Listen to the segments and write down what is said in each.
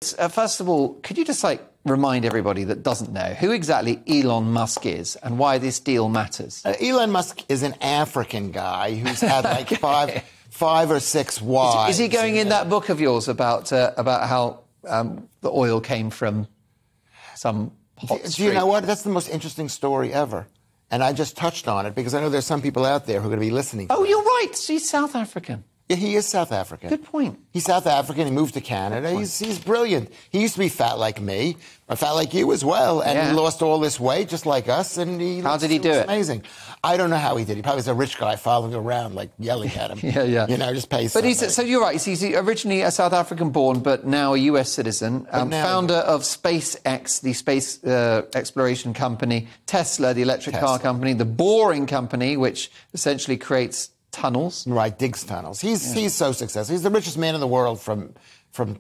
First of all, could you just remind everybody that doesn't know who exactly Elon Musk is and why this deal matters? Elon Musk is an African guy who's had like five or six wives. Is he going in that book of yours about how the oil came from some hot street? Do you know what? That's the most interesting story ever. And I just touched on it because I know there's some people out there who are going to be listening. Oh, you're right. He's South African. Yeah, he is South African. Good point. He's South African. He moved to Canada. He's brilliant. He used to be fat like me, or fat like you as well, and he lost all this weight just like us. And how did he do it? Amazing. I don't know how he did. He probably was a rich guy following around, like yelling at him. Yeah. You know, just pay. But so you're right. He's originally a South African born, but now a US citizen. Founder of SpaceX, the space exploration company, Tesla, the electric car company, the Boring Company, which essentially creates tunnels. Right, digs tunnels. He's so successful. He's the richest man in the world from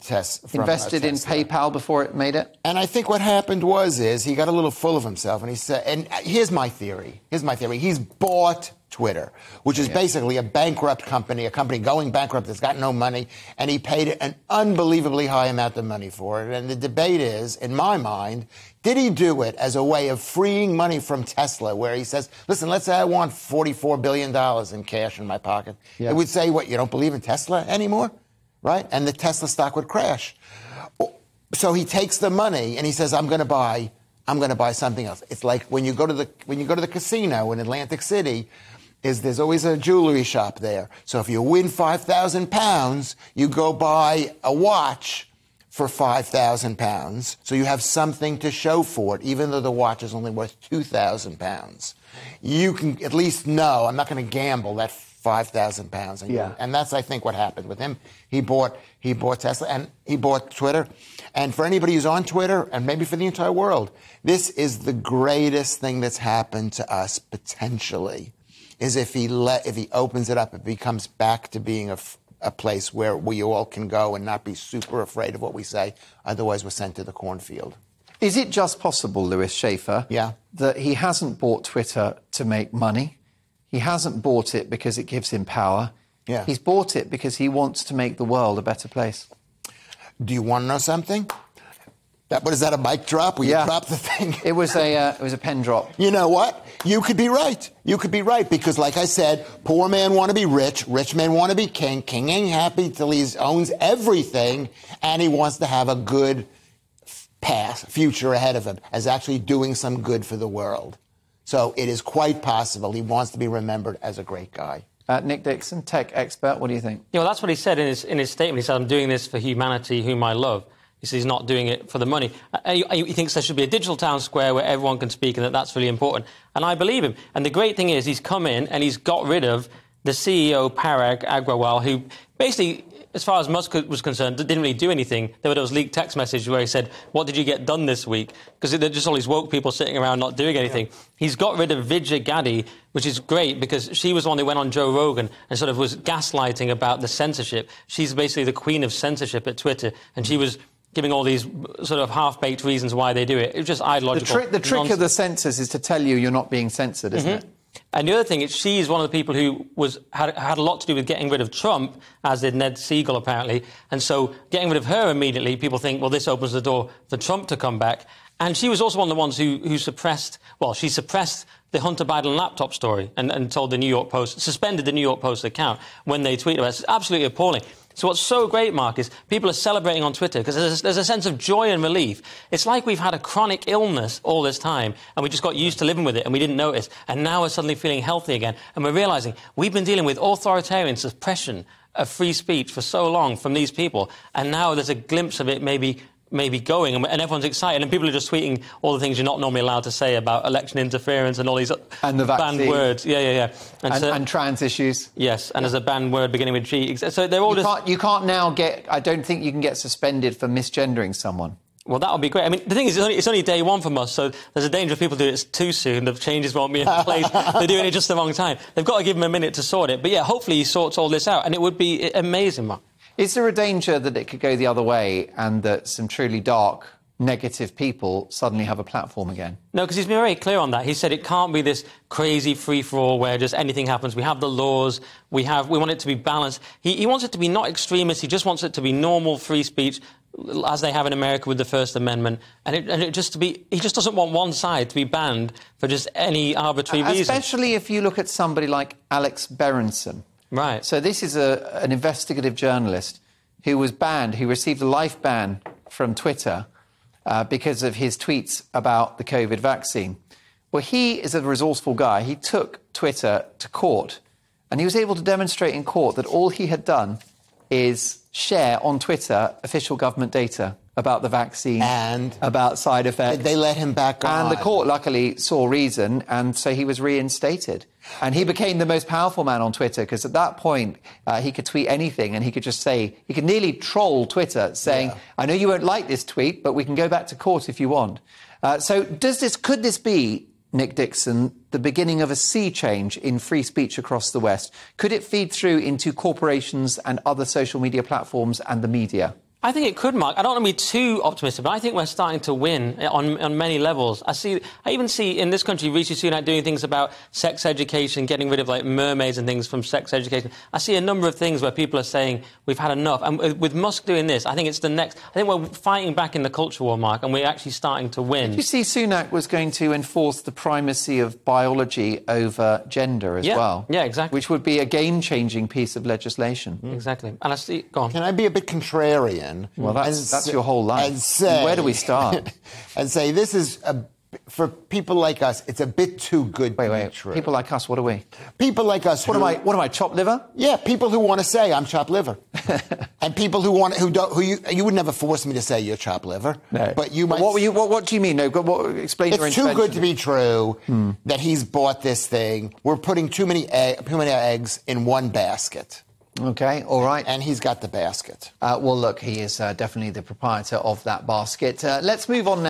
Tesla. Invested in PayPal before it made it. And I think what happened is he got a little full of himself, and he said, and here's my theory. He's bought Twitter, which is basically a bankrupt company, a company going bankrupt that's got no money, and he paid an unbelievably high amount of money for it. And the debate is, in my mind, did he do it as a way of freeing money from Tesla, where he says, listen, let's say I want $44 billion in cash in my pocket. It would say, what, you don't believe in Tesla anymore? Right? And the Tesla stock would crash. So he takes the money and he says, I'm going to buy something else. It's like when you go to the casino in Atlantic City, there's always a jewelry shop there. So if you win £5,000, you go buy a watch for £5,000. So you have something to show for it, even though the watch is only worth £2,000. You can at least know, I'm not going to gamble that £5,000. And that's, I think, what happened with him. He bought Tesla and he bought Twitter. And for anybody who's on Twitter, and maybe for the entire world, this is the greatest thing that's happened to us potentially. Is if he opens it up, it becomes back to being a place where we all can go and not be super afraid of what we say. Otherwise, we're sent to the cornfield. Is it just possible, Lewis Schaefer, that he hasn't bought Twitter to make money? He hasn't bought it because it gives him power. He's bought it because he wants to make the world a better place. Do you want to know something? What is that, a mic drop? Will you drop the thing? It was a pen drop. You know what? You could be right. You could be right because, like I said, poor man want to be rich, rich man want to be king. King ain't happy till he owns everything, and he wants to have a good future ahead of him as actually doing some good for the world. So it is quite possible he wants to be remembered as a great guy. Nick Dixon, tech expert, what do you think? Yeah, well, that's what he said in his statement. He said, I'm doing this for humanity, whom I love. He says he's not doing it for the money. He thinks there should be a digital town square where everyone can speak and that's really important. And I believe him. And the great thing is he's come in and he's got rid of the CEO, Parag Agrawal, who basically, as far as Musk was concerned, didn't really do anything. There were those leaked text messages where he said, what did you get done this week? Because they're just all these woke people sitting around not doing anything. He's got rid of Vijay Gadde, which is great because she was the one who went on Joe Rogan and sort of was gaslighting about the censorship. She's basically the queen of censorship at Twitter, and she was giving all these sort of half-baked reasons why they do it. It was just ideological. The trick of the censors is to tell you you're not being censored, isn't it? And the other thing is she's one of the people who had a lot to do with getting rid of Trump, as did Ned Siegel, apparently. And so getting rid of her immediately, people think, well, this opens the door for Trump to come back. And she was also one of the ones who suppressed the Hunter Biden laptop story and told the New York Post, suspended the New York Post account when they tweeted about it. It's absolutely appalling. So what's so great, Mark, is people are celebrating on Twitter because there's a sense of joy and relief. It's like we've had a chronic illness all this time and we just got used to living with it and we didn't notice. And now we're suddenly feeling healthy again. And we're realising we've been dealing with authoritarian suppression of free speech for so long from these people. And now there's a glimpse of it maybe going, and everyone's excited, and people are just tweeting all the things you're not normally allowed to say about election interference and all these and the vaccine. banned words. And trans issues. Yes, and there's a banned word beginning with G. So they're all you can't now get... I don't think you can get suspended for misgendering someone. Well, that would be great. I mean, the thing is, it's only day one from us, so there's a danger if people do it too soon, the changes won't be in place. They're doing it just the wrong time. They've got to give him a minute to sort it. But, yeah, hopefully he sorts all this out, and it would be amazing, Mark. Is there a danger that it could go the other way and that some truly dark negative people suddenly have a platform again. No, because he's been very clear on that. He said it can't be this crazy free-for-all where just anything happens. We have the laws. We want it to be balanced. He wants it to be not extremist. He just wants it to be normal free speech, as they have in America with the First Amendment. And it just to be... He just doesn't want one side to be banned for just any arbitrary reason. Especially if you look at somebody like Alex Berenson. Right. So this is an investigative journalist who was banned, who received a life ban from Twitter because of his tweets about the COVID vaccine. Well, he is a resourceful guy. He took Twitter to court, and he was able to demonstrate in court that all he had done is share on Twitter official government data about the vaccine and about side effects. They let him back on. And the court luckily saw reason, and so he was reinstated. And he became the most powerful man on Twitter, because at that point he could tweet anything, and he could just say, he could nearly troll Twitter saying, I know you won't like this tweet, but we can go back to court if you want. So could this be, Nick Dixon, the beginning of a sea change in free speech across the West? Could it feed through into corporations and other social media platforms and the media? I think it could, Mark. I don't want to be too optimistic, but I think we're starting to win on many levels. I even see in this country Rishi Sunak doing things about sex education, getting rid of like mermaids and things from sex education. I see a number of things where people are saying we've had enough. And with Musk doing this, I think it's the next... I think we're fighting back in the culture war, Mark, and we're actually starting to win. Did you see Sunak was going to enforce the primacy of biology over gender as well? Yeah, exactly. Which would be a game-changing piece of legislation. Exactly. And I see... Go on. Can I be a bit contrarian? Well, that's your whole life. And say, where do we start? And say, this is, for people like us, it's a bit too good to be true. People like us, what are we? People like us What am I, chopped liver? Yeah, people who want to say I'm chopped liver. And people who you would never force me to say you're chopped liver. No. But you might... What do you mean? No, explain your intervention. It's too good to be true that he's bought this thing. We're putting too many eggs in one basket. OK, all right. And he's got the basket. Well, look, he is definitely the proprietor of that basket. Let's move on now.